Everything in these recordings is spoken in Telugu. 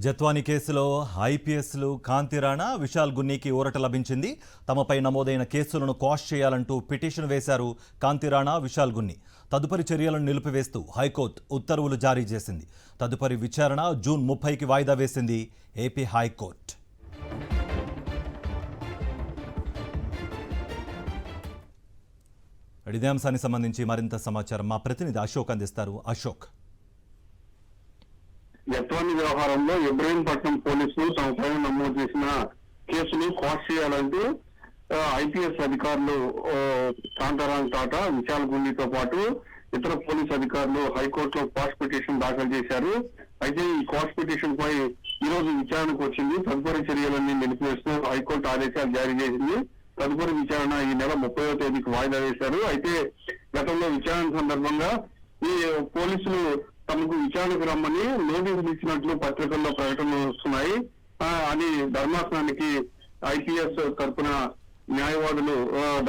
జత్వాని కేసులో ఐపీఎస్లు కాంతి రాణా, విశాల్ గున్నీకి ఊరట లభించింది. తమపై నమోదైన కేసులను క్వాష్ చేయాలంటూ పిటిషన్ వేశారు కాంతి రాణా, విశాల్ గున్నీ. తదుపరి చర్యలను నిలిపివేస్తూ హైకోర్టు ఉత్తర్వులు జారీ చేసింది. తదుపరి విచారణ జూన్ 30కి వాయిదా వేసింది ఏపీ హైకోర్టు. ఇదే అంశానికి సంబంధించి మరింత సమాచారం మా ప్రతినిధి అశోక్ అందిస్తారు. అశోక్, జత్వాని వ్యవహారంలో ఇబ్రహీంపట్నం పోలీసులు తమ పైన నమోదు చేసిన కేసును క్వాష్ చేయాలంటూ ఐపీఎస్ అధికారులు కాంతారాం టాటా, విశాల్ గున్నీతో పాటు ఇతర పోలీస్ అధికారులు హైకోర్టులో క్వాష్ పిటిషన్ దాఖలు చేశారు. అయితే ఈ క్వాష్ పిటిషన్ పై ఈ రోజు విచారణకు వచ్చింది. తదుపరి చర్యలన్నీ నిలిపివేస్తూ హైకోర్టు ఆదేశాలు జారీ చేసింది. తదుపరి విచారణ ఈ నెల 30వ తేదీకి వాయిదా వేశారు. అయితే గతంలో విచారణ సందర్భంగా ఈ పోలీసులు తమకు విచారణకు రమ్మని నోటీసులు ఇచ్చినట్లు పత్రికల్లో ప్రకటనలు వస్తున్నాయి అని ధర్మాసనానికి ఐపీఎస్ తరఫున న్యాయవాదులు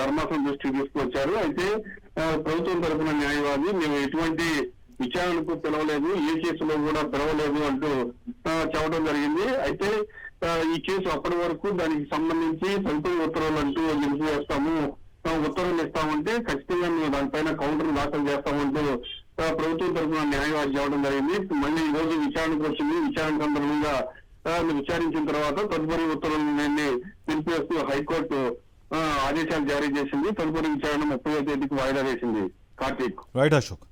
ధర్మాసనం దృష్టికి తీసుకువచ్చారు. అయితే ప్రభుత్వం తరఫున న్యాయవాది మేము ఎటువంటి విచారణకు పిలవలేదు, ఏ కేసులో కూడా పిలవలేదు అంటూ చెప్పడం జరిగింది. అయితే ఈ కేసు అప్పటి వరకు దానికి సంబంధించి తదుపరి ఉత్తర్వులు అంటూ నిలిపివేస్తాము, ఉత్తర్వులు ఇస్తామంటే ఖచ్చితంగా మేము దానిపైన కౌంటర్ దాఖలు చేస్తామంటూ ప్రభుత్వం తరఫున న్యాయవాది చెప్పడం జరిగింది. మళ్ళీ ఈ రోజు విచారణకు వచ్చింది. విచారణ సందర్భంగా విచారించిన తర్వాత తదుపరి ఉత్తర్వులను నిలిపివేస్తూ హైకోర్టు ఆదేశాలు జారీ చేసింది. తదుపరి విచారణ 30వ తేదీకి వాయిదా వేసింది. కార్తీక్. రైట్ అశోక్.